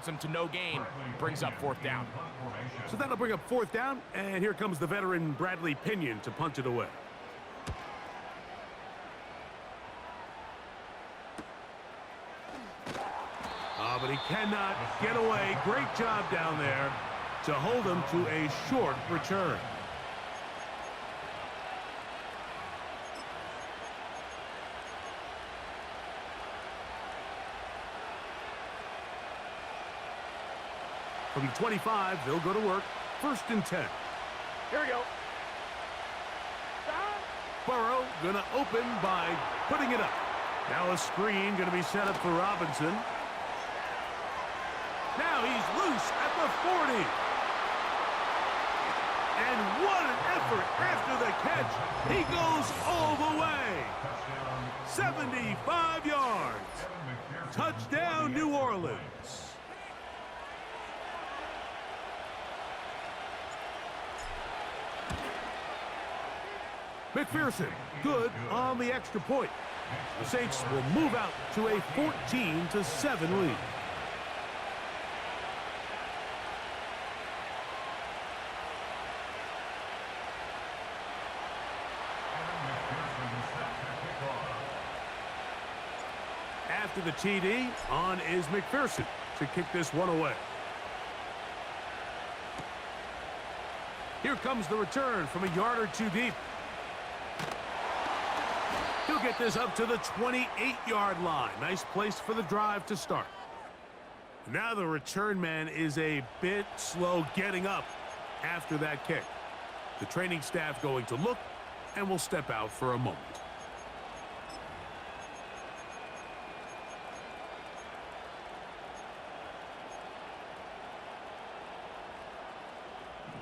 holds them to no gain, brings up 4th down. So that'll bring up 4th down, and here comes the veteran Bradley Pinion to punt it away. But he cannot get away. Great job down there to hold him to a short return. From the 25, they'll go to work. 1st and 10. Here we go. Burrow going to open by putting it up. Now a screen going to be set up for Robinson. Now he's loose at the 40. And what an effort after the catch. He goes all the way. 75 yards. Touchdown, New Orleans. McPherson, good on the extra point. The Saints will move out to a 14-7 lead. After the TD, on is McPherson to kick this one away. Here comes the return from a yard or two deep. He'll get this up to the 28-yard line. Nice place for the drive to start. Now the return man is a bit slow getting up after that kick. The training staff going to look and will step out for a moment.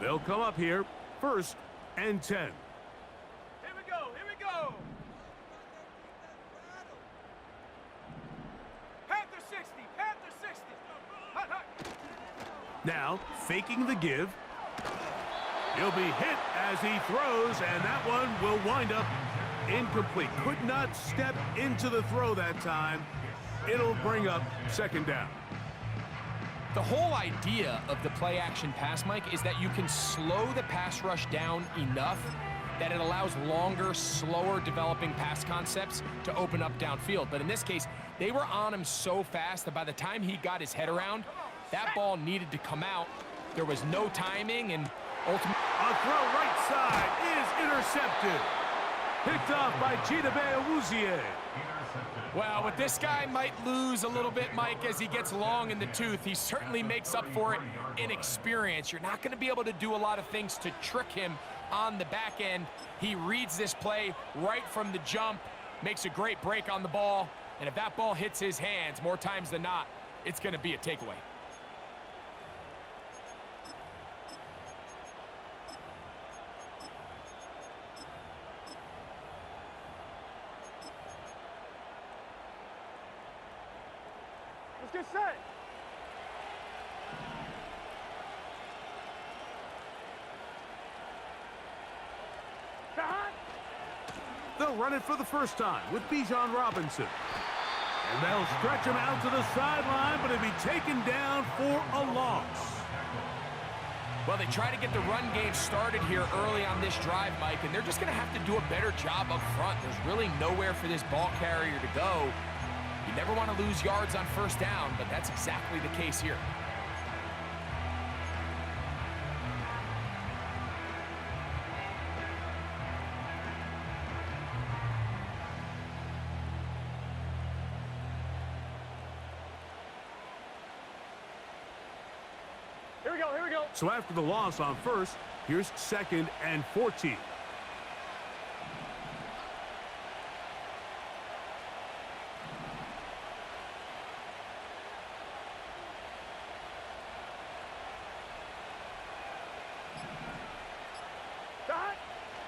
They'll come up here, 1st and 10. Here we go, here we go. Panther 60, Panther 60. Hut, hut. Now, faking the give. He'll be hit as he throws, and that one will wind up incomplete. Could not step into the throw that time. It'll bring up 2nd down. The whole idea of the play-action pass, Mike, is that you can slow the pass rush down enough that it allows longer, slower developing pass concepts to open up downfield. But in this case, they were on him so fast that by the time he got his head around, that ball needed to come out. There was no timing, and ultimately... A throw right side is intercepted. Picked off by Chidobe Awuzie. Well, with this guy might lose a little bit, Mike, as he gets long in the tooth. He certainly makes up for it in experience. You're not going to be able to do a lot of things to trick him on the back end. He reads this play right from the jump, makes a great break on the ball, and if that ball hits his hands more times than not, it's going to be a takeaway. Let's get set. They'll run it for the first time with Bijan Robinson. And they'll stretch him out to the sideline, but he'll be taken down for a loss. Well, they try to get the run game started here early on this drive, Mike, and they're just going to have to do a better job up front. There's really nowhere for this ball carrier to go. You never want to lose yards on 1st down, but that's exactly the case here. Here we go, here we go. So after the loss on 1st, here's 2nd and 14.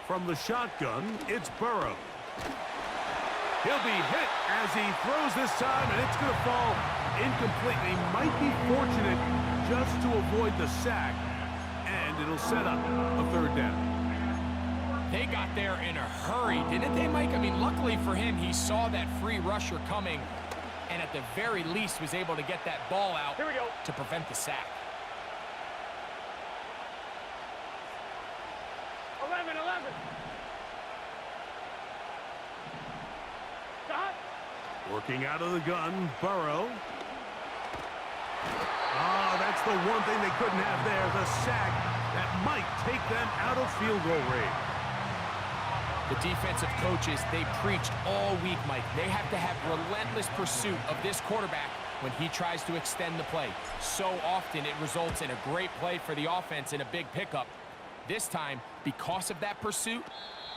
From the shotgun, it's Burrow. He'll be hit as he throws this time, and it's going to fall incomplete. He might be fortunate just to avoid the sack, and it'll set up a 3rd down. They got there in a hurry, didn't they, Mike? I mean, luckily for him, he saw that free rusher coming and at the very least was able to get that ball out Here we go. to prevent the sack. 11. Dot. Working out of the gun, Burrow. That's the one thing they couldn't have there, the sack that might take them out of field goal range. The defensive coaches, they preached all week, Mike. They have to have relentless pursuit of this quarterback when he tries to extend the play. So often it results in a great play for the offense and a big pickup. This time, because of that pursuit,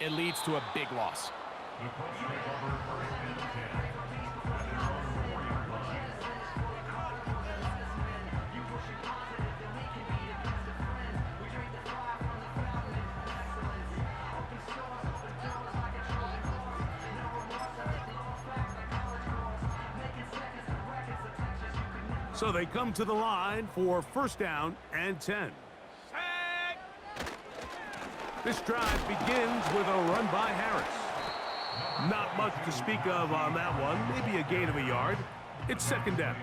it leads to a big loss. So they come to the line for first down and 10. Sack. This drive begins with a run by Harris. Not much to speak of on that one. Maybe a gain of a yard. It's second down.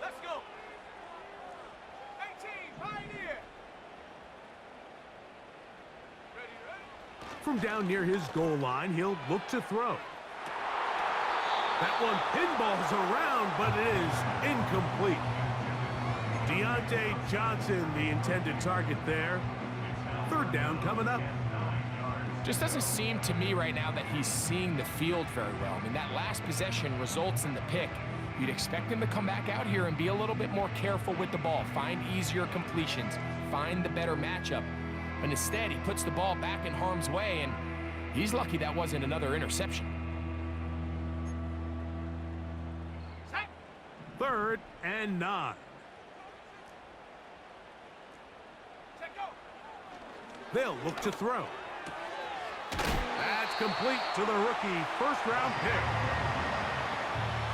Let's go. 18. Pioneer. Ready. From down near his goal line, he'll look to throw. That one pinballs around, but it is incomplete. Deontay Johnson, the intended target there. Third down coming up. Just doesn't seem to me right now that he's seeing the field very well. I mean, that last possession results in the pick. You'd expect him to come back out here and be a little bit more careful with the ball, find easier completions, find the better matchup. But instead, he puts the ball back in harm's way, and he's lucky that wasn't another interception. Sack. 3rd and 9. Check go. They'll look to throw. That's complete to the rookie first-round pick.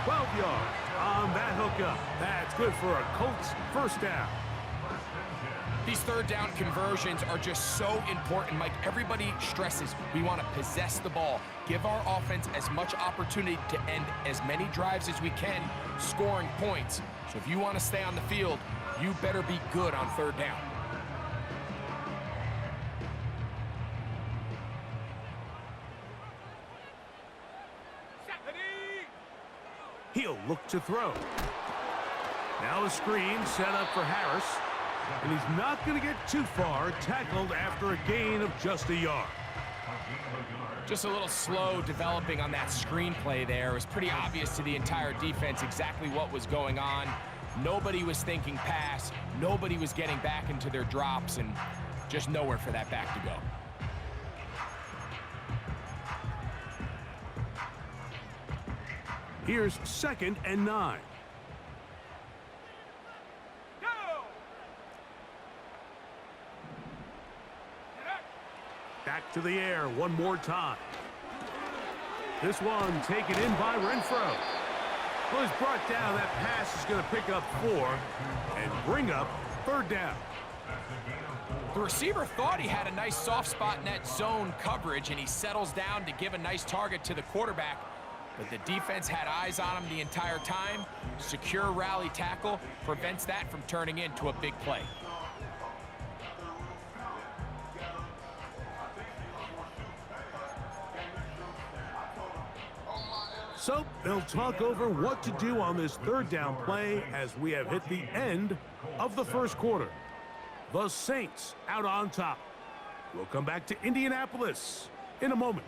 12 yards on that hookup. That's good for a Colts first down. These third down conversions are just so important, Mike. Everybody stresses we want to possess the ball, give our offense as much opportunity to end as many drives as we can, scoring points. So if you want to stay on the field, you better be good on third down. He'll look to throw. Now a screen set up for Harris. And he's not going to get too far, tackled after a gain of just a yard. Just a little slow developing on that screenplay there. It was pretty obvious to the entire defense exactly what was going on. Nobody was thinking pass. Nobody was getting back into their drops, and just nowhere for that back to go. Here's 2nd and 9. Go. Back to the air one more time. This one taken in by Renfro. Well, he's brought down. That pass is going to pick up 4 and bring up third down. The receiver thought he had a nice soft spot in that zone coverage, and he settles down to give a nice target to the quarterback. But the defense had eyes on him the entire time. Secure rally tackle prevents that from turning into a big play. So they'll talk over what to do on this third down play as we have hit the end of the first quarter. The Saints out on top. We'll come back to Indianapolis in a moment.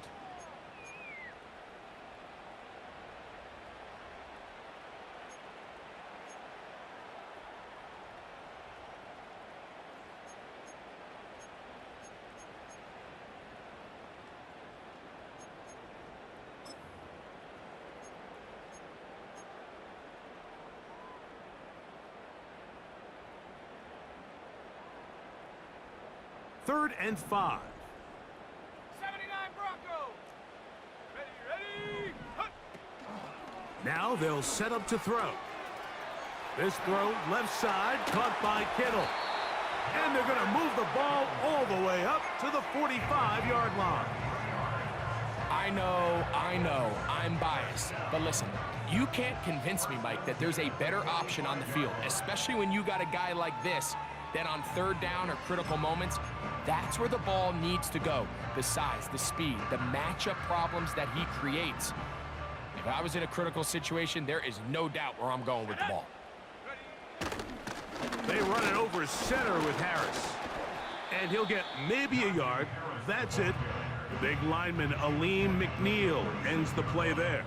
Third and 5. 79 Bronco. Ready. Hut. Now they'll set up to throw. This throw, left side, caught by Kittle. And they're going to move the ball all the way up to the 45-yard line. I know, I'm biased. But listen, you can't convince me, Mike, that there's a better option on the field, especially when you got a guy like this that on third down or critical moments, that's where the ball needs to go. The size, the speed, the matchup problems that he creates. If I was in a critical situation, there is no doubt where I'm going with the ball. They run it over center with Harris. And he'll get maybe a yard. That's it. The big lineman, Aleem McNeil, ends the play there.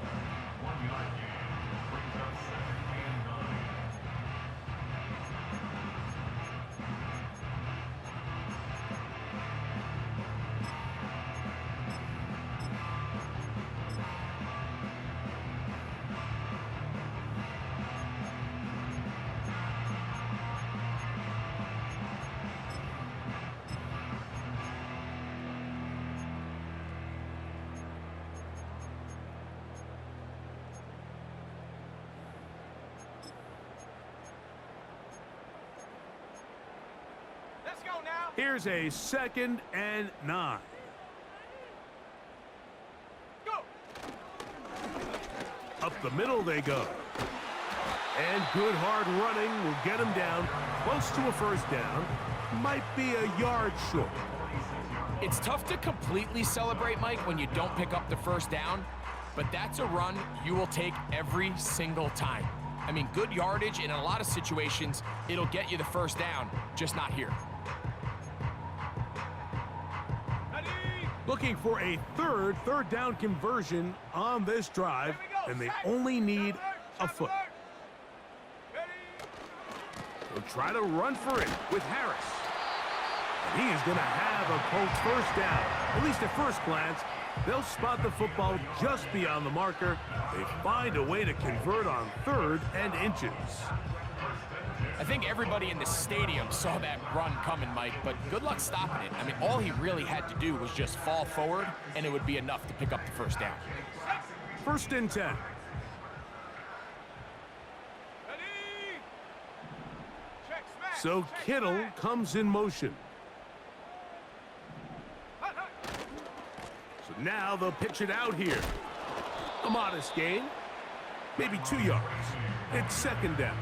Let's go now. Here's a 2nd and 9. Go. Up the middle they go. And good hard running will get him down close to a first down. Might be a yard short. It's tough to completely celebrate, Mike, when you don't pick up the first down, but that's a run you will take every single time. I mean, good yardage, and in a lot of situations, it'll get you the first down, just not here. Looking for a third down conversion on this drive, and they only need a foot. They'll try to run for it with Harris. And he is going to have a Colts first down. At least at first glance, they'll spot the football just beyond the marker. They find a way to convert on 3rd and inches. I think everybody in the stadium saw that run coming, Mike, but good luck stopping it. I mean, all he really had to do was just fall forward, and it would be enough to pick up the first down. 1st and 10. So Kittle comes in motion. So now they'll pitch it out here. A modest gain, maybe 2 yards. It's 2nd down.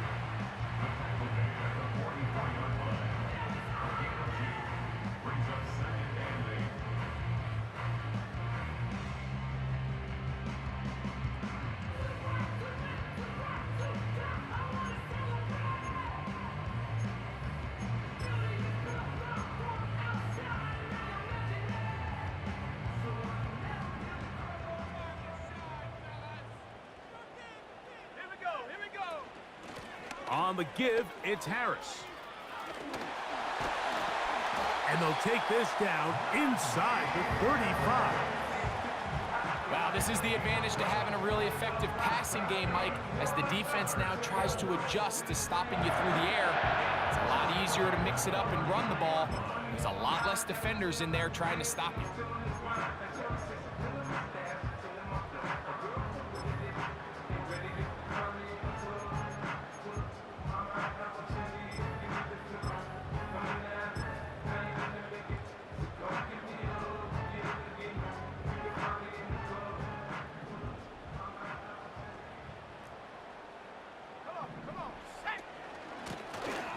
On the give, it's Harris. And they'll take this down inside the 35. Wow, this is the advantage to having a really effective passing game, Mike, as the defense now tries to adjust to stopping you through the air. It's a lot easier to mix it up and run the ball. There's a lot less defenders in there trying to stop you.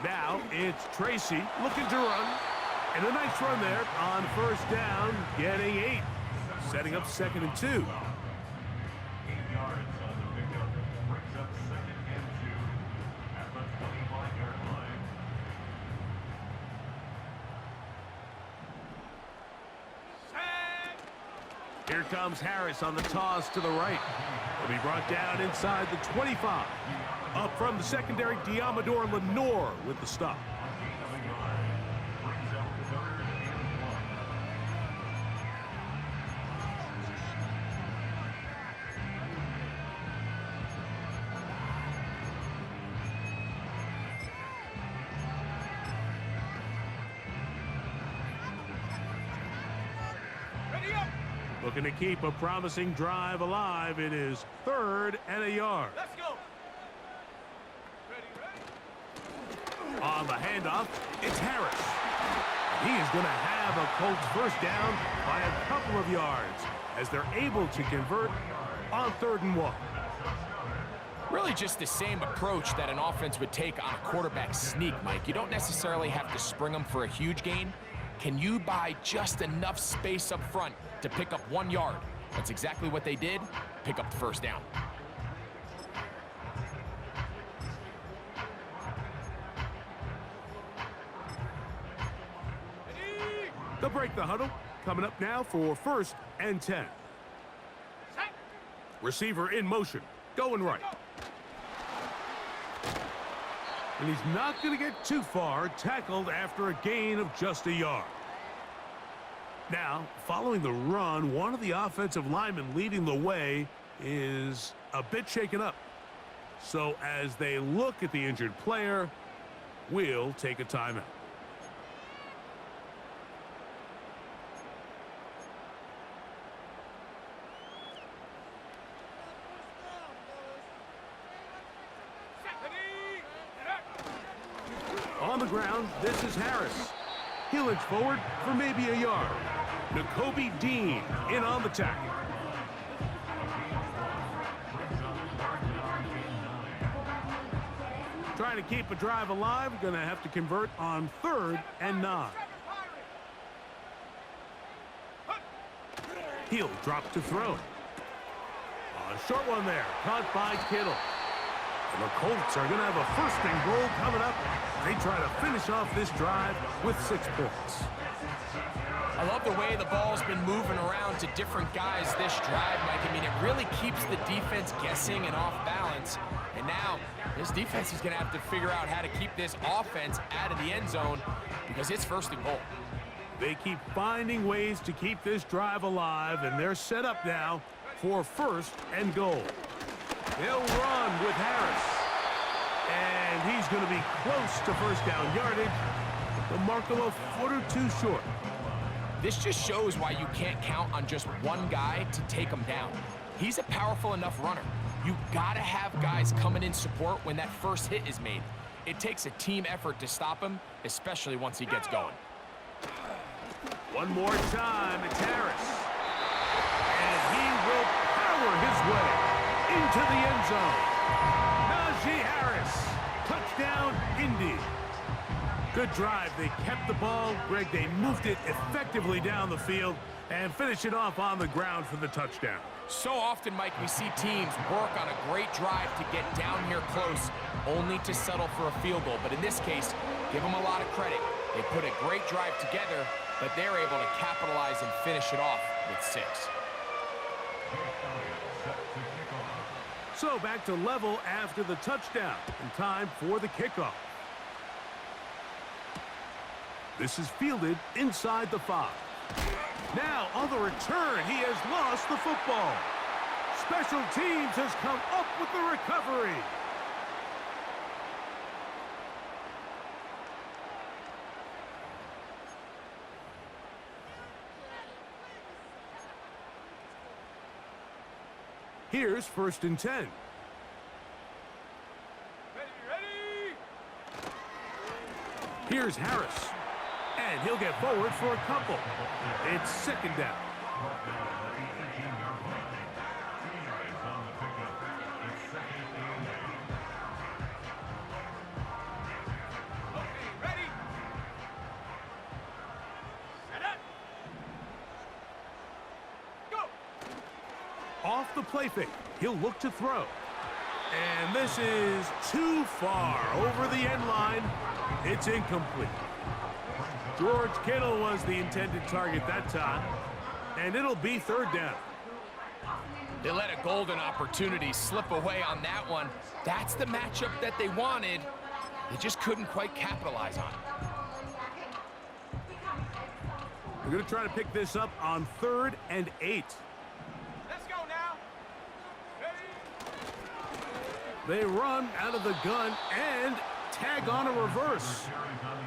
Now it's Tracy looking to run. And a nice run there on 1st down, getting 8. Setting up 2nd and 2. 8 yards on the pickup. Brings up 2nd and 2 at the 25-yard line. Here comes Harris on the toss to the right. He'll be brought down inside the 25. Up from the secondary, Diamador Lenore with the stop. Looking to keep a promising drive alive. It is 3rd and a yard. Let's go. Ready. On the handoff, it's Harris. He is going to have a Colts first down by a couple of yards as they're able to convert on 3rd and 1. Really just the same approach that an offense would take on a quarterback sneak, Mike. You don't necessarily have to spring them for a huge gain. Can you buy just enough space up front to pick up 1 yard? That's exactly what they did. Pick up the first down. They'll break the huddle. Coming up now for 1st and 10. Receiver in motion. Going right. And he's not going to get too far. Tackled after a gain of just a yard. Now, following the run, one of the offensive linemen leading the way is a bit shaken up. So as they look at the injured player, we'll take a timeout. On the ground, this is Harris. He'll inch forward for maybe a yard. N'Kobe Dean in on the tackle. Trying to keep a drive alive. Going to have to convert on 3rd and 9. He'll drop to throw. A short one there. Caught by Kittle. And the Colts are going to have a 1st and goal coming up. They try to finish off this drive with 6 points. I love the way the ball's been moving around to different guys this drive, Mike. I mean, it really keeps the defense guessing and off balance. And now, this defense is going to have to figure out how to keep this offense out of the end zone because it's 1st and goal. They keep finding ways to keep this drive alive, and they're set up now for 1st and goal. They'll run with Harris. And he's going to be close to 1st down yardage. The mark of a foot or 2 short. This just shows why you can't count on just one guy to take him down. He's a powerful enough runner. You've got to have guys coming in support when that first hit is made. It takes a team effort to stop him, especially once he gets going. One more time, it's Harris. And he will power his way into the end zone. Najee Harris, touchdown, Indy. Good drive. They kept the ball. Greg, they moved it effectively down the field and finish it off on the ground for the touchdown. So often, Mike, we see teams work on a great drive to get down here close, only to settle for a field goal. But in this case, give them a lot of credit. They put a great drive together, but they're able to capitalize and finish it off with 6. So back to level after the touchdown, and time for the kickoff. This is fielded inside the 5. Now on the return, he has lost the football. Special teams has come up with the recovery. Here's 1st and 10. Ready. Here's Harris. And he'll get forward for a couple. It's 2nd down. Okay, ready. Set up. Go. Off the play fake. He'll look to throw. And this is too far over the end line. It's incomplete. George Kittle was the intended target that time. And it'll be 3rd down. They let a golden opportunity slip away on that one. That's the matchup that they wanted. They just couldn't quite capitalize on it. We're going to try to pick this up on 3rd and 8. Let's go now. Ready. They run out of the gun and tag on a reverse.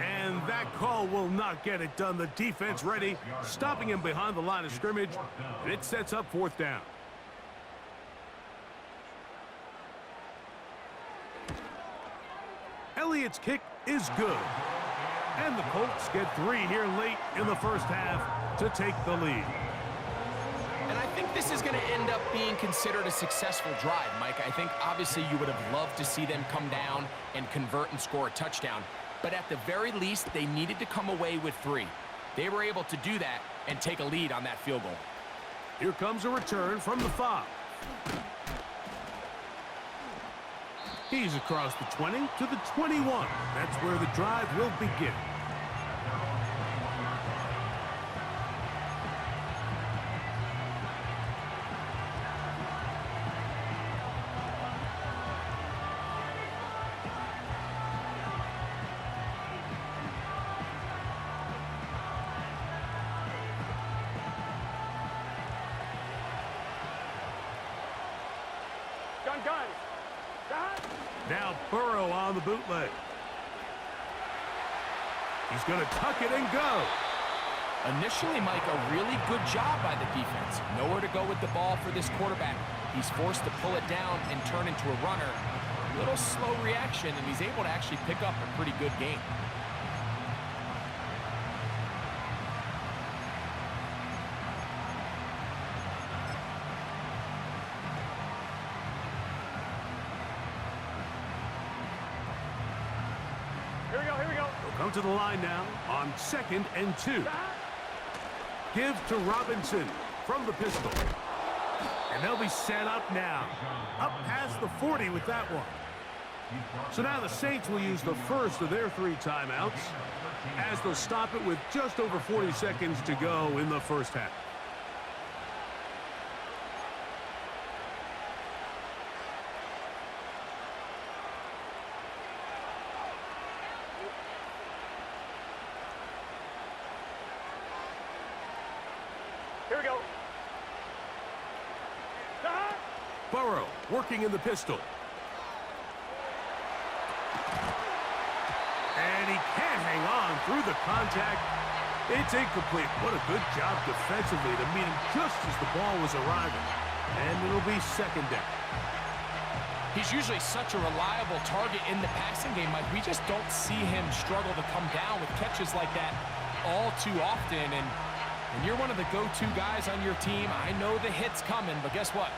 And that call will not get it done. The defense ready, stopping him behind the line of scrimmage. And it sets up 4th down. Elliott's kick is good. And the Colts get 3 here late in the first half to take the lead. And I think this is going to end up being considered a successful drive, Mike. I think obviously you would have loved to see them come down and convert and score a touchdown. But at the very least, they needed to come away with 3. They were able to do that and take a lead on that field goal. Here comes a return from the 5. He's across the 20 to the 21. That's where the drive will begin. Gun. Now Burrow on the bootleg. He's going to tuck it and go. Initially, Mike, a really good job by the defense. Nowhere to go with the ball for this quarterback. He's forced to pull it down and turn into a runner. A little slow reaction, and he's able to actually pick up a pretty good game. Here we go. He'll come to the line now on 2nd and 2. Give to Robinson from the pistol. And they'll be set up now. Up past the 40 with that one. So now the Saints will use the first of their 3 timeouts as they'll stop it with just over 40 seconds to go in the first half. Here we go. Burrow working in the pistol. And he can't hang on through the contact. It's incomplete. What a good job defensively to meet him just as the ball was arriving. And it'll be 2nd down. He's usually such a reliable target in the passing game, Mike. We just don't see him struggle to come down with catches like that all too often. And you're one of the go-to guys on your team. I know the hit's coming, but guess what?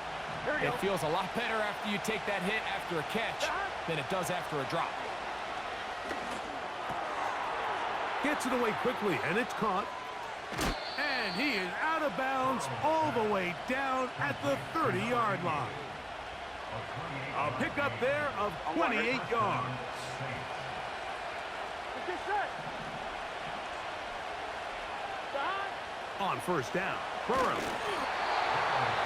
It feels a lot better after you take that hit after a catch than it does after a drop. Gets it away quickly, and it's caught. And he is out of bounds all the way down at the 30-yard line. A pickup there of 28 yards. On 1st down, Burrow.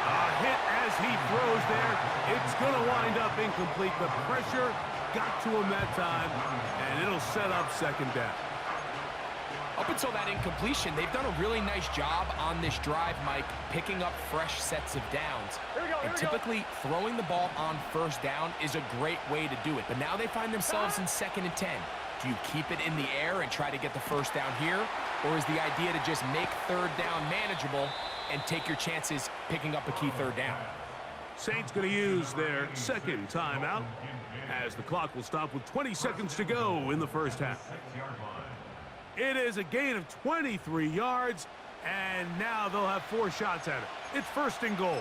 A hit as he throws there. It's going to wind up incomplete. The pressure got to him that time, and it'll set up 2nd down. Up until that incompletion, they've done a really nice job on this drive, Mike, picking up fresh sets of downs. And typically, throwing the ball on 1st down is a great way to do it. But now they find themselves in 2nd and 10. Do you keep it in the air and try to get the 1st down here? Or is the idea to just make 3rd down manageable and take your chances picking up a key 3rd down? Saints going to use their 2nd timeout as the clock will stop with 20 seconds to go in the first half. It is a gain of 23 yards, and now they'll have 4 shots at it. It's 1st and goal.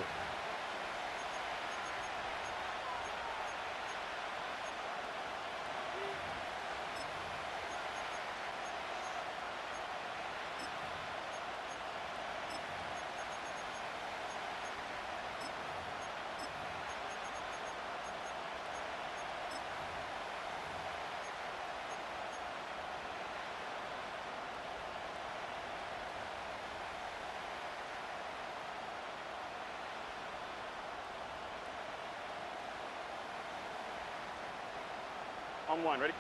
On 1, ready?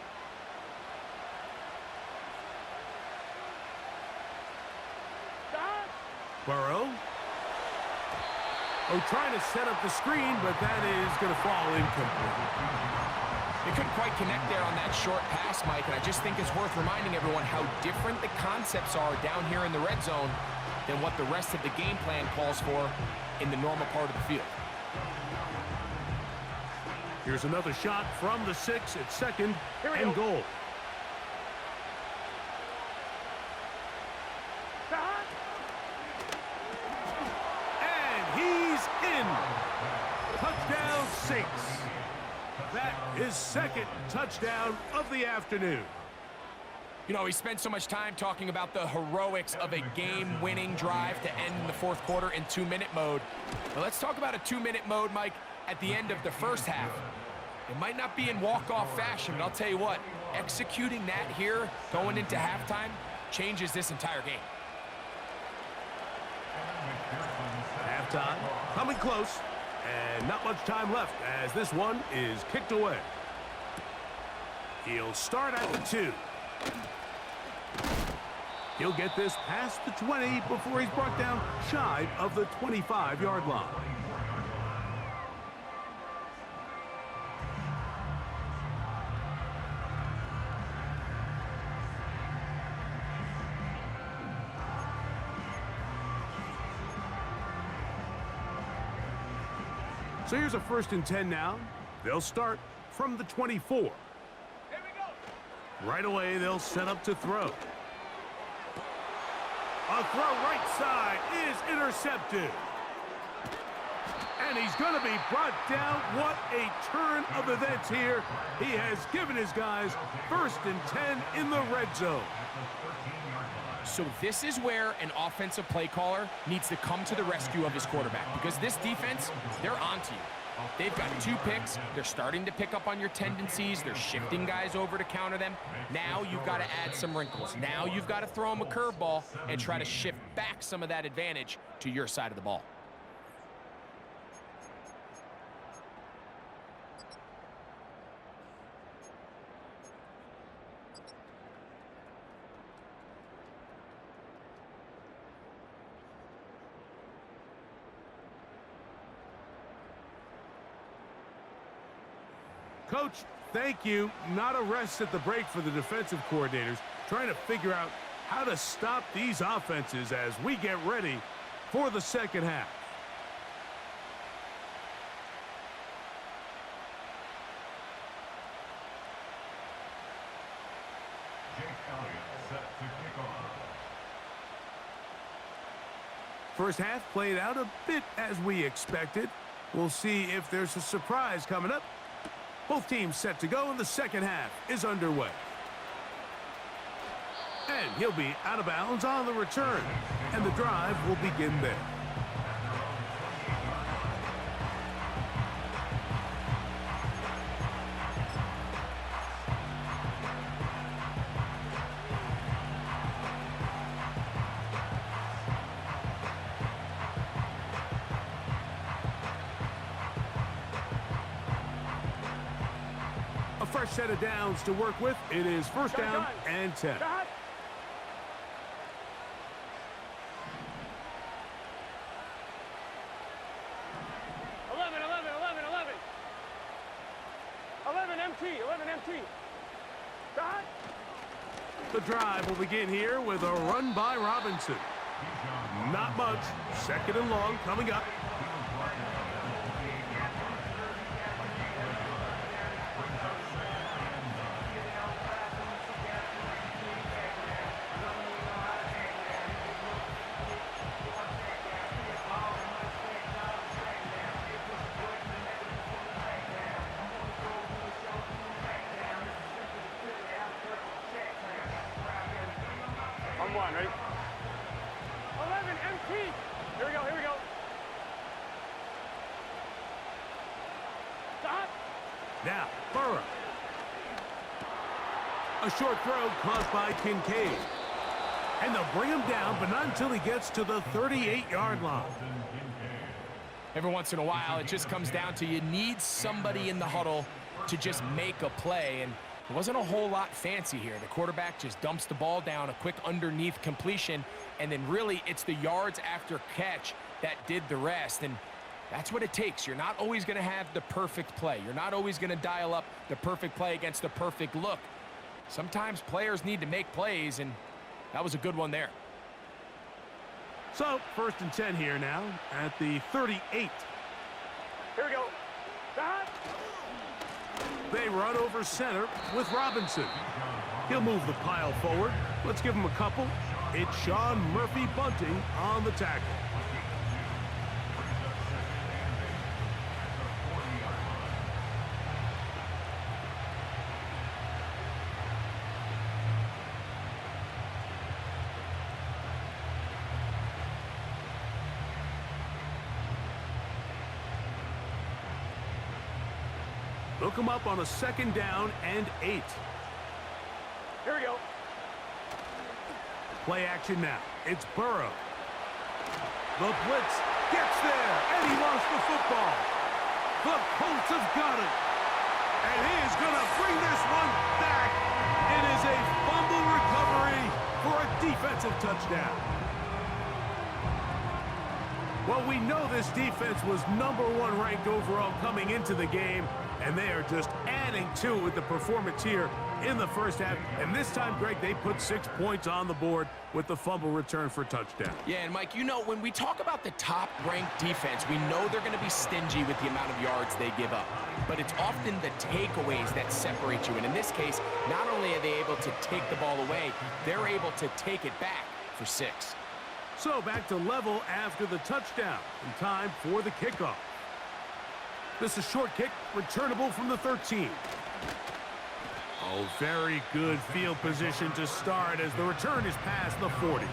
Burrow. Oh, trying to set up the screen, but that is going to fall incomplete. They couldn't quite connect there on that short pass, Mike, and I just think it's worth reminding everyone how different the concepts are down here in the red zone than what the rest of the game plan calls for in the normal part of the field. Here's another shot from the 6 at second and go. goal. And he's in. Touchdown 6. That is second touchdown of the afternoon. You know, we spent so much time talking about the heroics of a game-winning drive to end the fourth quarter in 2-minute mode. Well, let's talk about a 2-minute mode, Mike, at the end of the first half. It might not be in walk-off fashion, but I'll tell you what, executing that here going into halftime changes this entire game. Halftime coming close, and not much time left as this one is kicked away. He'll start at the 2. He'll get this past the 20 before he's brought down shy of the 25-yard line. So here's a 1st and 10 now. They'll start from the 24. Here we go. Right away, they'll set up to throw. A throw right side is intercepted. And he's going to be brought down. What a turn of events here. He has given his guys 1st and 10 in the red zone. So this is where an offensive play caller needs to come to the rescue of his quarterback, because this defense, they're onto you. They've got 2 picks. They're starting to pick up on your tendencies. They're shifting guys over to counter them. Now you've got to add some wrinkles. Now you've got to throw them a curveball and try to shift back some of that advantage to your side of the ball. Coach, thank you. Not a rest at the break for the defensive coordinators, trying to figure out how to stop these offenses as we get ready for the second half. First half played out a bit as we expected. We'll see if there's a surprise coming up. Both teams set to go, and the second half is underway. And he'll be out of bounds on the return, and the drive will begin there. Fresh set of downs to work with. It is 1st down and 10. 11 MT. Dot. The drive will begin here with a run by Robinson. Not much. 2nd and long coming up. On 1, ready? 11 MT. Here we go. Stop. Now, Burrow. A short throw caught by Kincaid. And they'll bring him down, but not until he gets to the 38-yard line. Every once in a while, it just comes down to you need somebody in the huddle to just make a play, and it wasn't a whole lot fancy here. The quarterback just dumps the ball down, a quick underneath completion, and then really it's the yards after catch that did the rest. And That's what it takes. You're not always going to have the perfect play. You're not always going to dial up the perfect play against the perfect look. Sometimes players need to make plays, and that was a good one there. So, 1st and 10 here now at the 38. Here we go. That. They run over center with Robinson. He'll move the pile forward. Let's give him a couple. It's Sean Murphy Bunting on the tackle. They'll come up on a 2nd down and 8. Here we go. Play action now. It's Burrow. The blitz gets there, and he lost the football. The Colts have got it. And he is going to bring this one back. It is a fumble recovery for a defensive touchdown. Well, we know this defense was #1 ranked overall coming into the game, and they are just adding to it with the performance here in the 1st half. And this time, Greg, they put 6 points on the board with the fumble return for touchdown. Yeah, and Mike, you know, when we talk about the top-ranked defense, we know they're going to be stingy with the amount of yards they give up. But it's often the takeaways that separate you. And in this case, not only are they able to take the ball away, they're able to take it back for 6. So back to level after the touchdown, and time for the kickoff. This is a short kick, returnable from the 13. Oh, very good field position to start as the return is past the 40.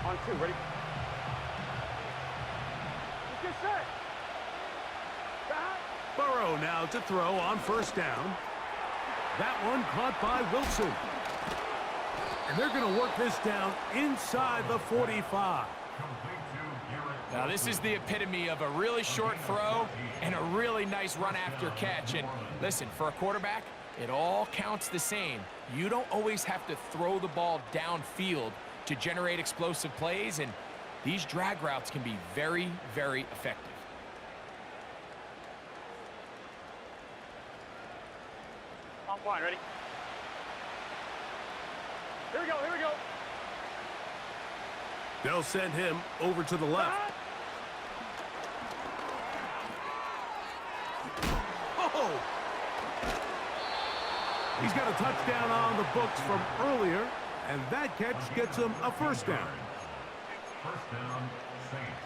On 2, ready? Let's get set. That. Burrow now to throw on 1st down. That one caught by Wilson. And they're going to work this down inside the 45. Now, this is the epitome of a really short throw and a really nice run after catch. And listen, for a quarterback, it all counts the same. You don't always have to throw the ball downfield to generate explosive plays, and these drag routes can be very, very effective. On point, ready? Here we go, here we go. They'll send him over to the left. Oh! He's got a touchdown on the books from earlier, and that catch gets him a 1st down. 1st down, Saints.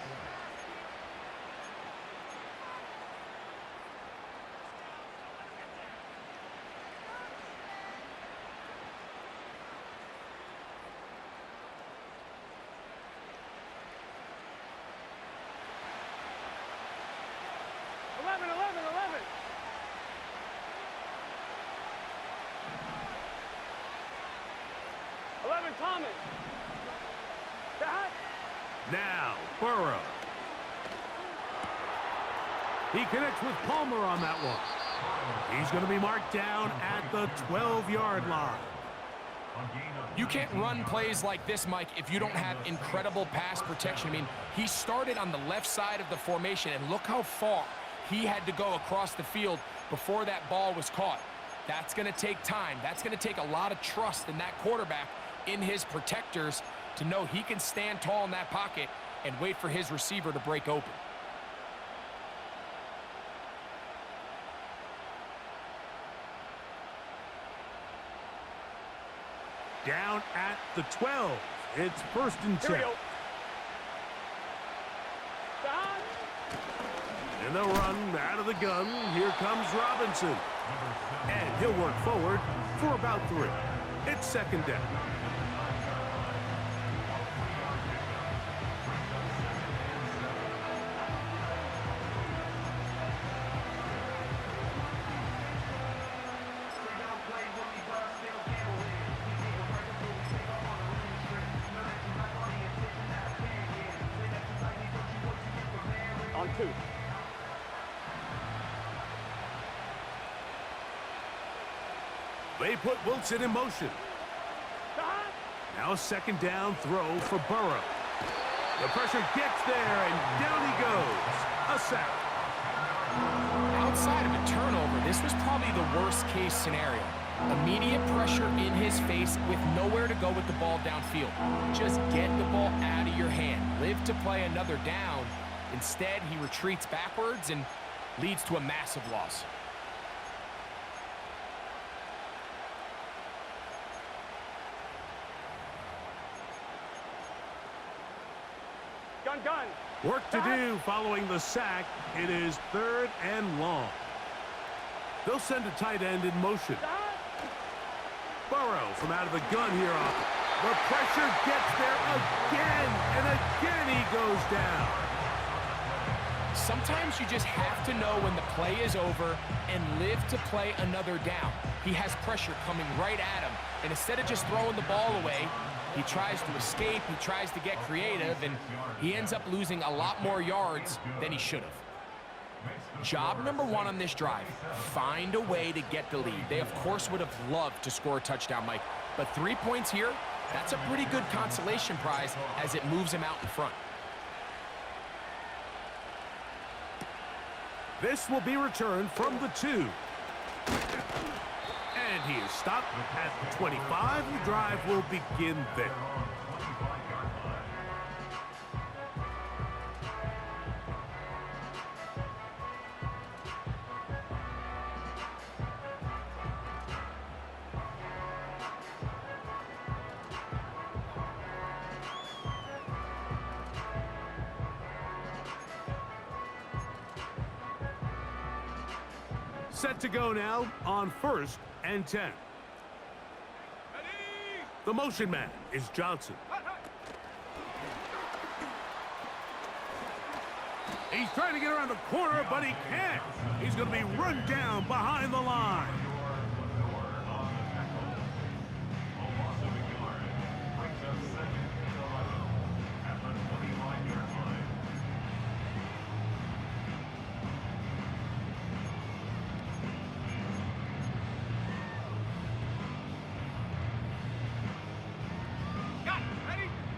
Thomas. That. Now, Burrow. He connects with Palmer on that one. He's going to be marked down at the 12-yard line. You can't run plays like this, Mike, if you don't have incredible pass protection. I mean, he started on the left side of the formation, and look how far he had to go across the field before that ball was caught. That's going to take time. That's going to take a lot of trust in that quarterback, in his protectors, to know he can stand tall in that pocket and wait for his receiver to break open. Down at the 12. It's 1st and 10. Here we go. Down. And they'll run out of the gun. Here comes Robinson. And he'll work forward for about 3. It's 2nd down. On 2. They put Wilson in motion. Now a second down throw for Burrow. The pressure gets there, and down he goes. A sack. Outside of a turnover, this was probably the worst-case scenario. Immediate pressure in his face with nowhere to go with the ball downfield. Just get the ball out of your hand. Live to play another down. Instead, he retreats backwards and leads to a massive loss. Gun. Work to do following the sack. It is 3rd and long. They'll send a tight end in motion. Burrow from out of the gun here. The pressure gets there again, and again he goes down. Sometimes you just have to know when the play is over and live to play another down. He has pressure coming right at him, and instead of just throwing the ball away, he tries to escape, he tries to get creative, and he ends up losing a lot more yards than he should have. Job number 1 on this drive, find a way to get the lead. They, of course, would have loved to score a touchdown, Mike, but 3 points here, that's a pretty good consolation prize as it moves him out in front. This will be returned from the 2. And he is stopped at the 25. The drive will begin there. Set to go now on 1st and 10. The motion man is Johnson. He's trying to get around the corner, but he can't. He's going to be run down behind the line.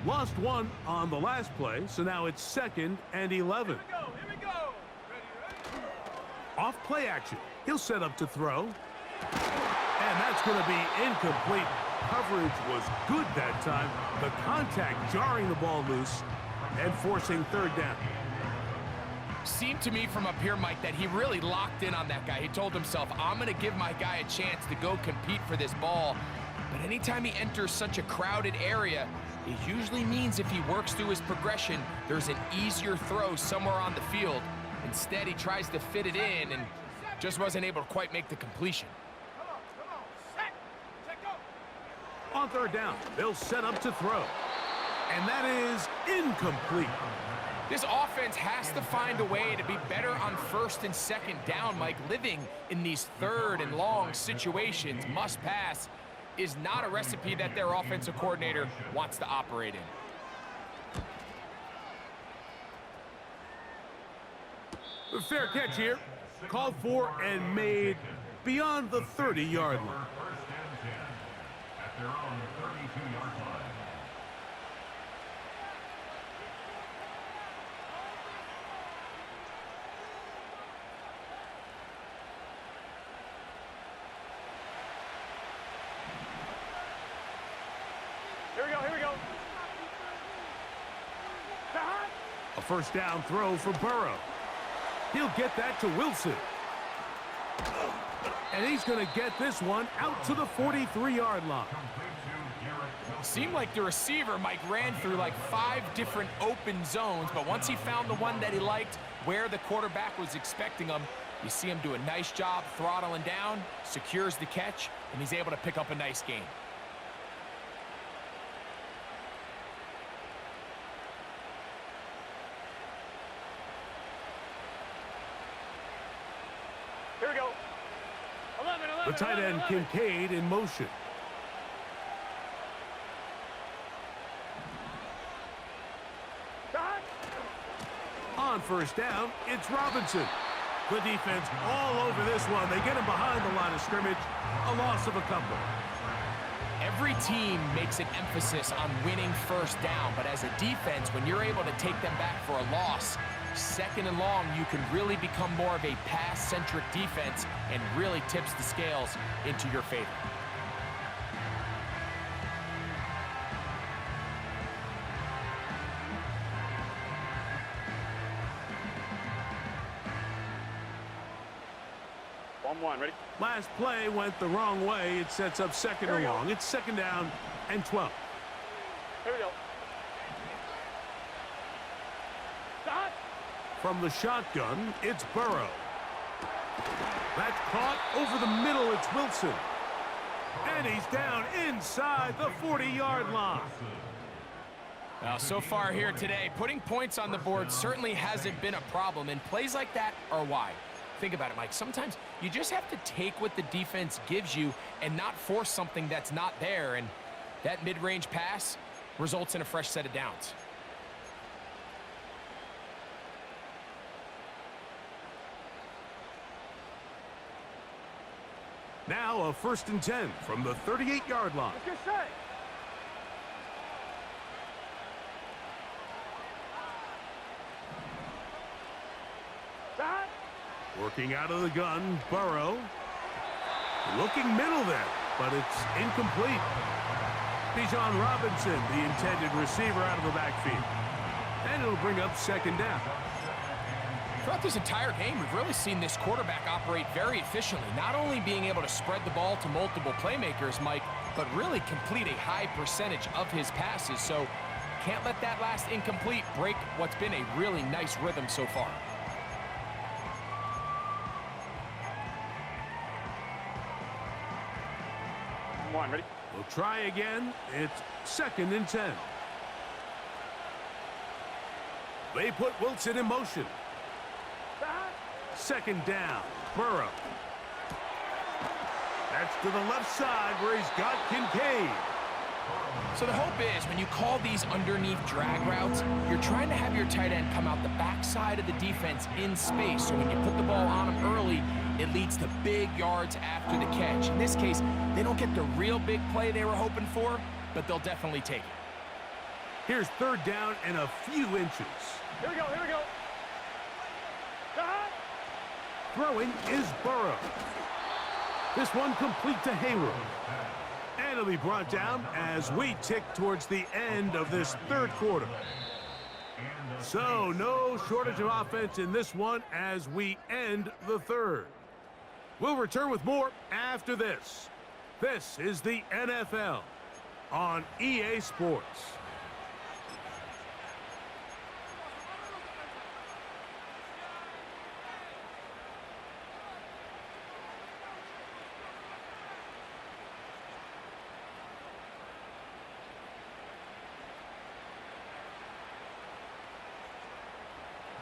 Lost 1 on the last play, so now it's 2nd and 11. Here we go. Ready. Off play action. He'll set up to throw. And that's going to be incomplete. Coverage was good that time. The contact jarring the ball loose and forcing 3rd down. Seemed to me from up here, Mike, that he really locked in on that guy. He told himself, I'm going to give my guy a chance to go compete for this ball. But anytime he enters such a crowded area, it usually means if he works through his progression, there's an easier throw somewhere on the field. Instead, he tries to fit it in and just wasn't able to quite make the completion. Come on. Set. Check go. On 3rd down, they'll set up to throw. And that is incomplete. This offense has to find a way to be better on 1st and 2nd down, Mike. Living in these 3rd and long situations, must pass, is not a recipe that their offensive coordinator wants to operate in. Fair catch here. Called for and made beyond the 30-yard line. 1st and 10 at their own 32-yard line. Here we go. A 1st down throw for Burrow. He'll get that to Wilson. And he's going to get this one out to the 43-yard line. Seemed like the receiver, Mike, ran through like 5 different open zones, but once he found the one that he liked, where the quarterback was expecting him, you see him do a nice job throttling down, secures the catch, and he's able to pick up a nice gain. Here we go. 11. The tight end, Kincaid, in motion. On 1st down, it's Robinson. The defense all over this one. They get him behind the line of scrimmage. A loss of a couple. Every team makes an emphasis on winning first down, but as a defense, when you're able to take them back for a loss, second and long, you can really become more of a pass-centric defense and really tips the scales into your favor. One, ready? Last play went the wrong way. It sets up second and long. It's second down and 12. Here we go. Stop. From the shotgun, it's Burrow. That's caught over the middle. It's Wilson. And he's down inside the 40-yard line. Now, so far here today, putting points on the board certainly hasn't been a problem, and plays like that are why. Think about it, Mike. Sometimes you just have to take what the defense gives you and not force something that's not there, and that mid-range pass results in a fresh set of downs. Now a 1st and 10 from the 38-yard line. What's your say? Stop. Working out of the gun, Burrow. Looking middle there, but it's incomplete. Bijan Robinson, the intended receiver, out of the backfield. And it'll bring up second down. Throughout this entire game, we've really seen this quarterback operate very efficiently, not only being able to spread the ball to multiple playmakers, Mike, but really complete a high percentage of his passes. So can't let that last incomplete break what's been a really nice rhythm so far. One, ready? We'll try again. It's 2nd and 10. They put Wilson in motion. Stop. Second down, Burrow. That's to the left side where he's got Kincaid. So the hope is when you call these underneath drag routes, you're trying to have your tight end come out the backside of the defense in space. So when you put the ball on him early, it leads to big yards after the catch. In this case, they don't get the real big play they were hoping for, but they'll definitely take it. Here's 3rd down and a few inches. Here we go, here we go. Stop. Throwing is Burrow. This one complete to Hayward. And it'll be brought down as we tick towards the end of this 3rd quarter. So no shortage of offense in this one as we end the 3rd. We'll return with more after this. This is the NFL on EA Sports.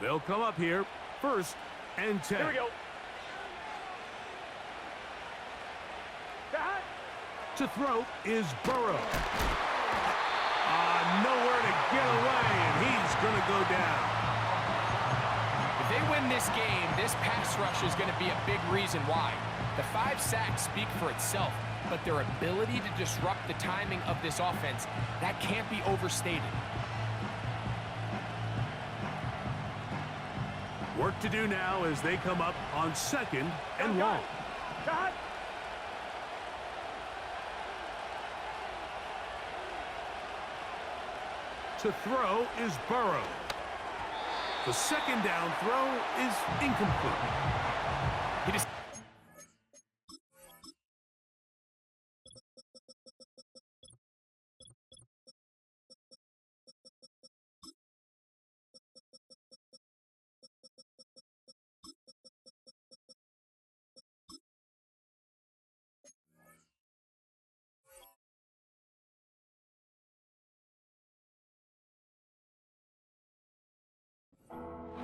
They'll come up here, 1st and 10. Here we go. Stop. To throw is Burrow. Nowhere to get away, and he's going to go down. If they win this game, this pass rush is going to be a big reason why. The 5 sacks speak for itself, but their ability to disrupt the timing of this offense, that can't be overstated. Work to do now as they come up on 2nd and long. Stop. To throw is Burrow. The 2nd down throw is incomplete. He just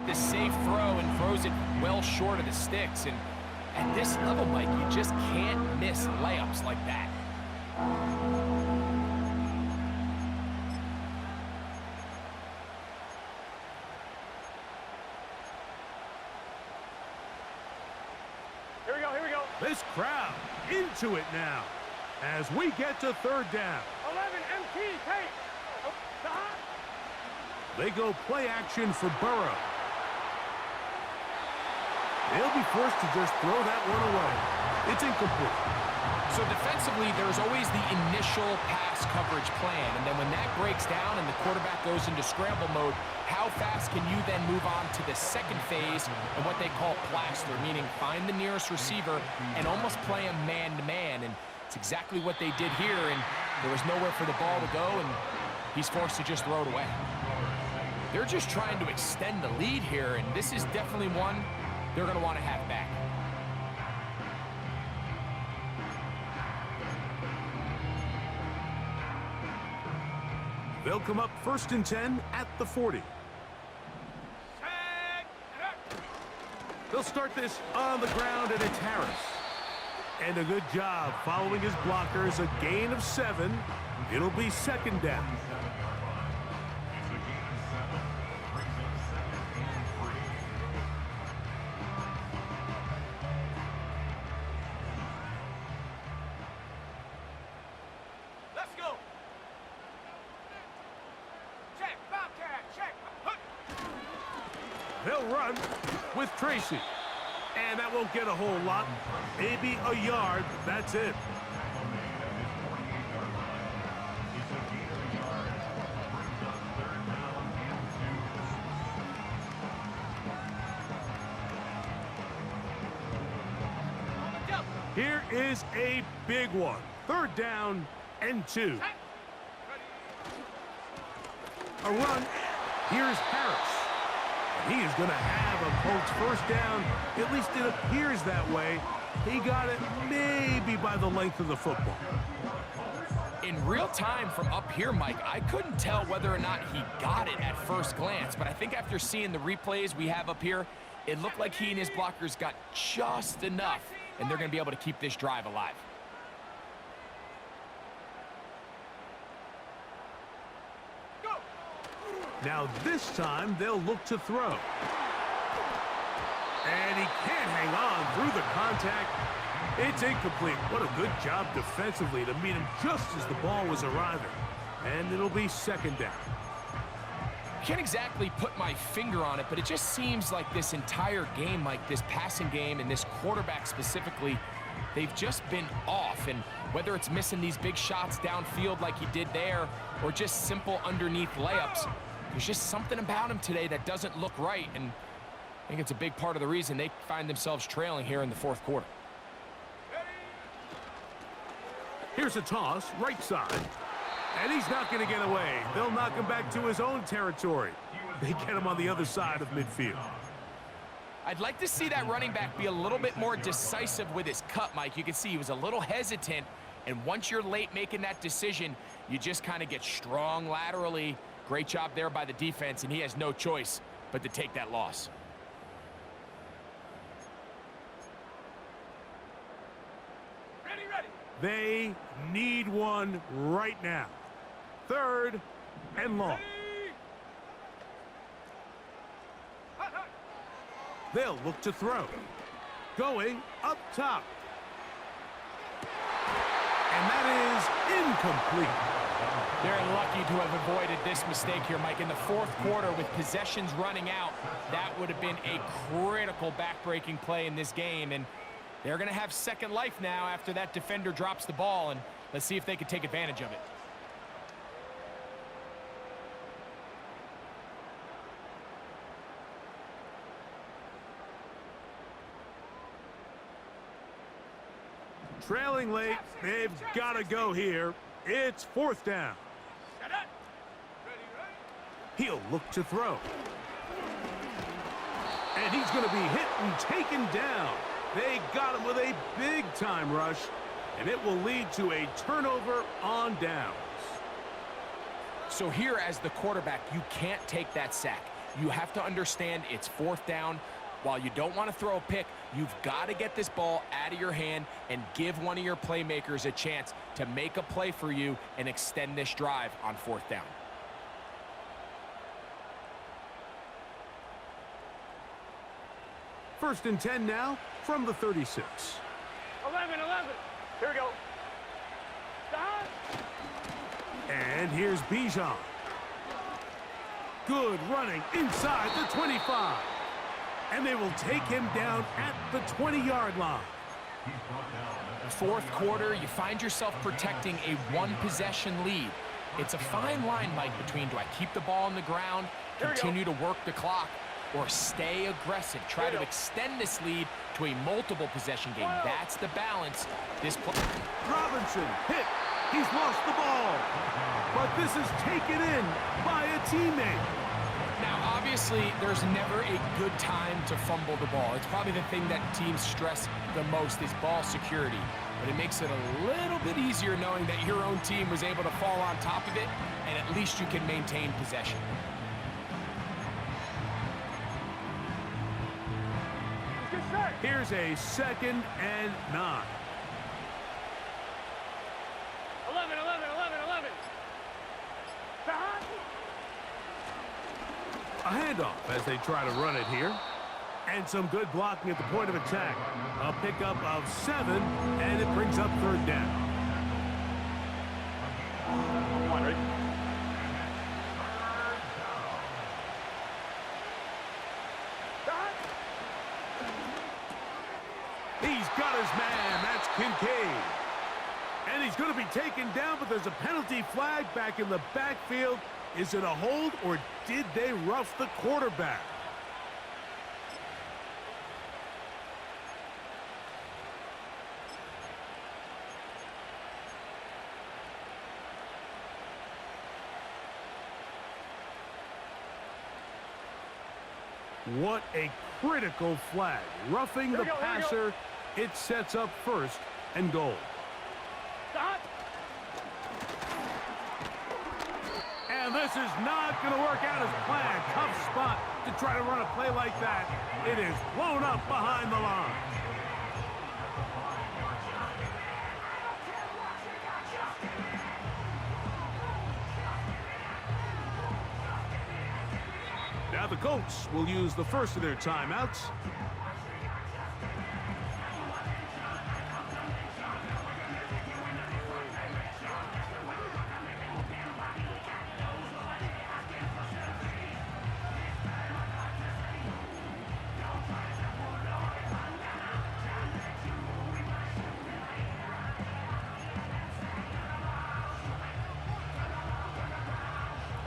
the safe throw and throws it well short of the sticks. And at this level, Mike, you just can't miss layups like that. This crowd into it now as we get to third down. 11 MT, take. Oh, stop. They go play action for Burrow. They'll be forced to just throw that one away. It's incomplete. So defensively, there's always the initial pass coverage plan, and then when that breaks down and the quarterback goes into scramble mode, how fast can you then move on to the second phase and what they call plaster, meaning find the nearest receiver and almost play him man-to-man, and it's exactly what they did here, and there was nowhere for the ball to go, and he's forced to just throw it away. They're just trying to extend the lead here, and this is definitely one they're going to want to have back. They'll come up 1st and 10 at the 40. They'll start this on the ground, and it's Harris. And a good job following his blockers, a gain of 7. It'll be 2nd down. Let's go. Check, Bobcat, check. They'll run with Tracy. And that won't get a whole lot. Maybe a yard. That's it. Here is a big one. 3rd down and 2. A run. Here's Harris. And he is going to have a Colts 1st down. At least it appears that way. He got it maybe by the length of the football. In real time from up here, Mike, I couldn't tell whether or not he got it at first glance, but I think after seeing the replays we have up here, it looked like he and his blockers got just enough, and they're going to be able to keep this drive alive. Now this time they'll look to throw. And he can't hang on through the contact. It's incomplete. What a good job defensively to meet him just as the ball was arriving. And it'll be 2nd down. Can't exactly put my finger on it, but it just seems like this entire game, like this passing game and this quarterback specifically, they've just been off. And whether it's missing these big shots downfield like he did there or just simple underneath layups, there's just something about him today that doesn't look right. And I think it's a big part of the reason they find themselves trailing here in the 4th quarter. Here's a toss, right side. And he's not going to get away. They'll knock him back to his own territory. They get him on the other side of midfield. I'd like to see that running back be a little bit more decisive with his cut, Mike. You can see he was a little hesitant, and once you're late making that decision, you just kind of get strong laterally. Great job there by the defense, and he has no choice but to take that loss. Ready, ready. They need one right now. 3rd and long. They'll look to throw. Going up top. And that is incomplete. They're lucky to have avoided this mistake here, Mike. In the 4th quarter, with possessions running out, that would have been a critical back-breaking play in this game. And they're going to have second life now after that defender drops the ball. And let's see if they can take advantage of it. Trailing late, they've got to go here. It's 4th down. He'll look to throw. And he's going to be hit and taken down. They got him with a big-time rush, and it will lead to a turnover on downs. So here, as the quarterback, you can't take that sack. You have to understand it's 4th down. While you don't want to throw a pick, you've got to get this ball out of your hand and give one of your playmakers a chance to make a play for you and extend this drive on 4th down. First and 10 now from the 36. 11, 11. Here we go. Stop. And here's Bijan. Good running inside the 25. And they will take him down at the 20-yard line. Fourth quarter, you find yourself protecting a one-possession lead. It's a fine line, Mike, between do I keep the ball on the ground, continue to work the clock, or stay aggressive, try to extend this lead to a multiple possession game. That's the balance. This play. Robinson hit. He's lost the ball. But this is taken in by a teammate. Now, obviously, there's never a good time to fumble the ball. It's probably the thing that teams stress the most is ball security. But it makes it a little bit easier knowing that your own team was able to fall on top of it, and at least you can maintain possession. Here's a 2nd and 9. 11, 11, 11, 11. Stop. A handoff as they try to run it here. And some good blocking at the point of attack. A pickup of 7, and it brings up 3rd down. Come on, ready? Stop. He's got his man. That's Kincaid. And he's going to be taken down, but there's a penalty flag back in the backfield. Is it a hold, or did they rough the quarterback? What a critical flag. Roughing the passer. It sets up 1st and goal. Stop. And this is not going to work out as planned. Tough spot to try to run a play like that. It is blown up behind the line. Now the Colts will use the first of their timeouts.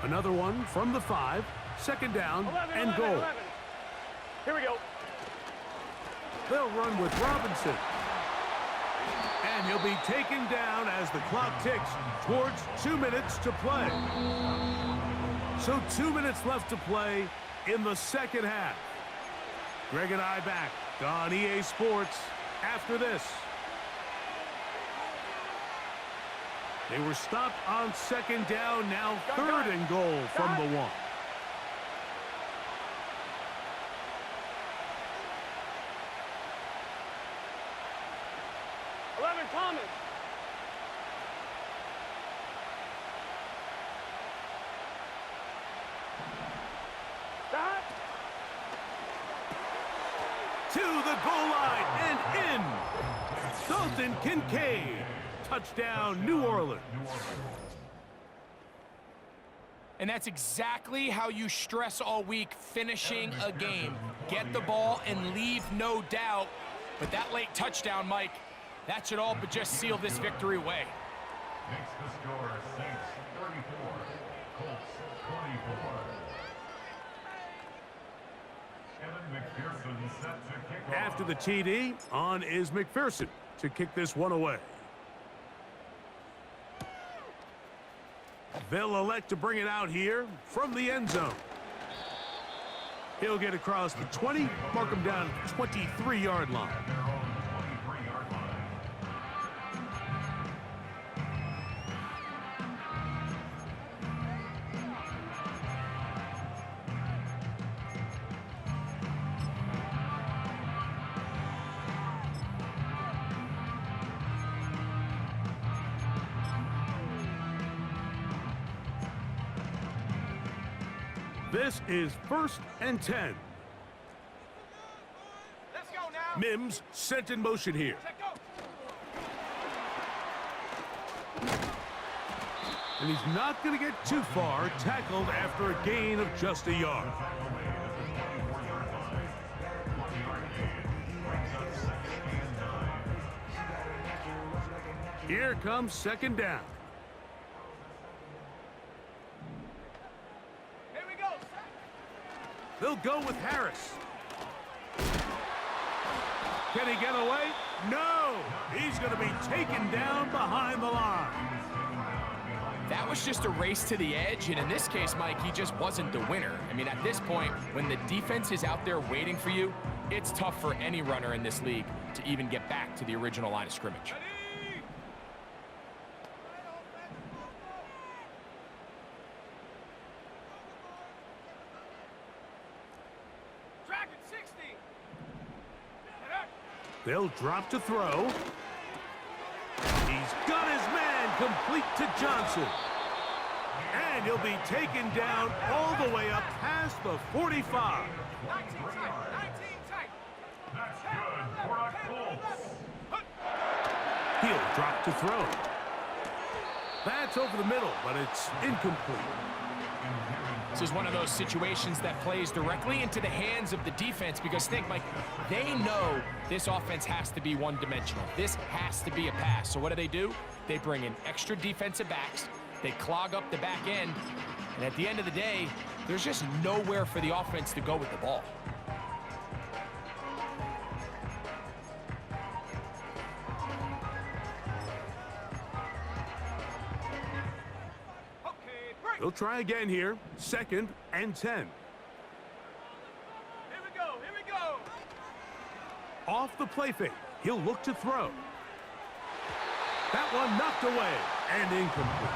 Another one from the 5. 2nd down 11, and 11, goal. 11. Here we go. They'll run with Robinson. And he'll be taken down as the clock ticks towards 2 minutes to play. So 2 minutes left to play in the 2nd half. Greg and I back on EA Sports after this. They were stopped on 2nd down, now 3rd and goal from the 1. Thomas. Stop. To the goal line and in. Dalton Kincaid. Touchdown, New Orleans. And that's exactly how you stress all week, finishing a game. Get the ball and leave no doubt. But that late touchdown, Mike, that should all but just seal this victory away. Makes the score Saints 34, Colts 24. Kevin McPherson set to kick off. After the TD, on is McPherson to kick this one away. They'll elect to bring it out here from the end zone. He'll get across the 20, mark him down at the 23-yard line. Their own 23-yard line. This is 1st and 10. Let's go now. Mims sent in motion here. Check go. And he's not going to get too far, tackled after a gain of just a yard. Here comes second down. Here we go. They'll go with Harris. Can he get away? No! He's going to be taken down behind the line. That was just a race to the edge, and in this case, Mike, he just wasn't the winner. I mean, at this point, when the defense is out there waiting for you, it's tough for any runner in this league to even get back to the original line of scrimmage. They'll drop to throw. He's got his man complete to Johnson. And he'll be taken down all the way up past the 45. 19 tight. That's good for a Colts. He'll drop to throw. That's over the middle, but it's incomplete. This is one of those situations that plays directly into the hands of the defense because think, Mike, they know this offense has to be one-dimensional. This has to be a pass. So what do? They bring in extra defensive backs. They clog up the back end. And at the end of the day, there's just nowhere for the offense to go with the ball. They'll try again here. 2nd and 10. Here we go. Off the play fake. He'll look to throw. That one knocked away and incomplete.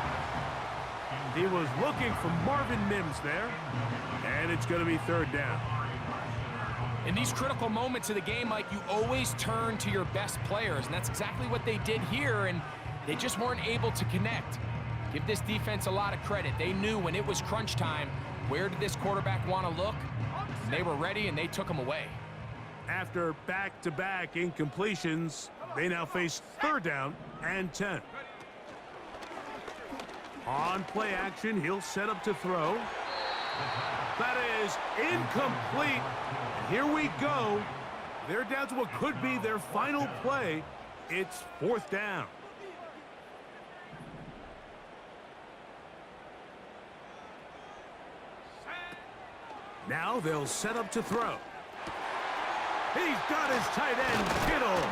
He was looking for Marvin Mims there. And it's going to be 3rd down. In these critical moments of the game, Mike, you always turn to your best players. And that's exactly what they did here. And they just weren't able to connect. Give this defense a lot of credit. They knew when it was crunch time, where did this quarterback want to look? And they were ready, and they took him away. After back-to-back incompletions, they now face 3rd down and 10. On play action, he'll set up to throw. That is incomplete. And here we go. They're down to what could be their final play. It's 4th down. Now they'll set up to throw. He's got his tight end, Kittle.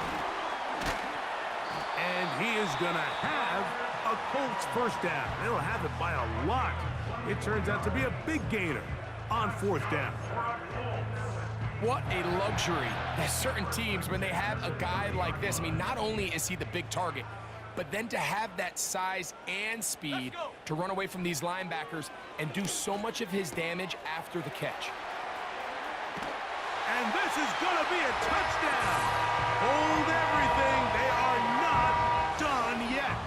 And he is going to have a Colts 1st down. They'll have it by a lot. It turns out to be a big gainer on 4th down. What a luxury that certain teams, when they have a guy like this, I mean, not only is he the big target, but then to have that size and speed to run away from these linebackers and do so much of his damage after the catch. And this is going to be a touchdown. Hold everything. They are not done yet.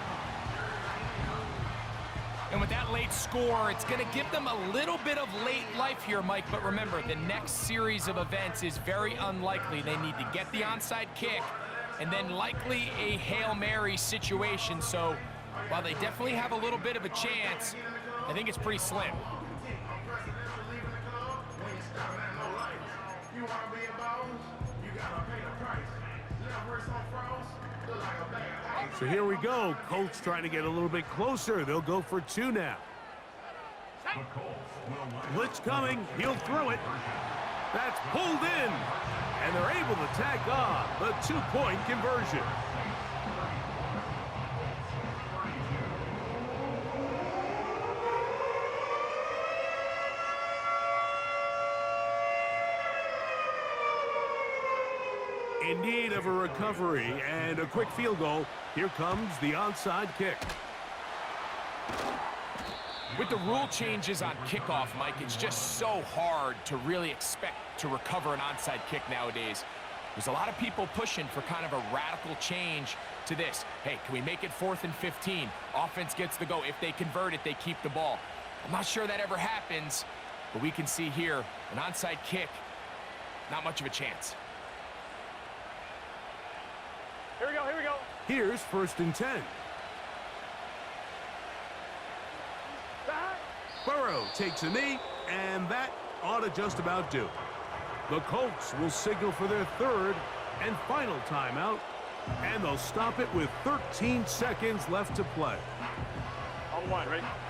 And with that late score, it's going to give them a little bit of late life here, Mike. But remember, the next series of events is very unlikely. They need to get the onside kick and then likely a Hail Mary situation. So while they definitely have a little bit of a chance, I think it's pretty slim. So here we go. Colts trying to get a little bit closer. They'll go for 2 now. Blitz coming. He'll throw it. That's pulled in. And they're able to tack on the 2-point conversion. In need of a recovery and a quick field goal. Here comes the onside kick. With the rule changes on kickoff, Mike, it's just so hard to really expect to recover an onside kick nowadays. There's a lot of people pushing for kind of a radical change to this. Hey, can we make it 4th and 15? Offense gets the go. If they convert it, they keep the ball. I'm not sure that ever happens, but we can see here an onside kick, not much of a chance. Here we go. Here's 1st and 10. Burrow takes a knee, and that ought to just about do it. The Colts will signal for their third and final timeout, and they'll stop it with 13 seconds left to play. On one, right?